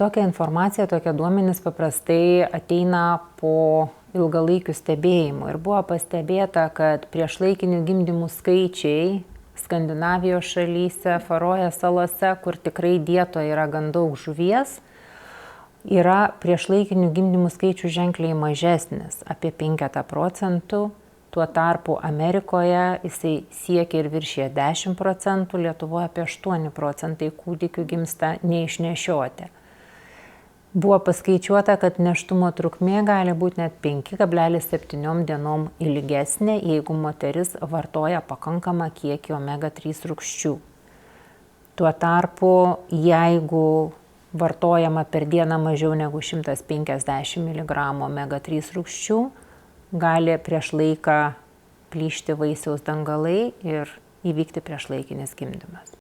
Tokia informacija, tokie duomenys paprastai ateina po ilgalaikių stebėjimų ir buvo pastebėta, kad priešlaikinių gimdymų skaičiai Skandinavijos šalyse, Faroe salose, kur tikrai dietoje yra gan daug žuvies, yra priešlaikinių gimdymų skaičių ženkliai mažesnis, apie 5%. Tuo tarpu Amerikoje jisai siekia ir viršyje 10%, Lietuvoje apie 8% kūdikių gimsta neišnešioti. Buvo paskaičiuota, kad nėštumo trukmė gali būti net 5,7 dienom ilgesnė, jeigu moteris vartoja pakankamą kiekį omega-3 rūgščių. Tuo tarpu, jeigu vartojama per dieną mažiau negu 150 mg omega-3 rūgščių, gali prieš laiką plyšti vaisiaus dangalai ir įvykti priešlaikinis gimdymas.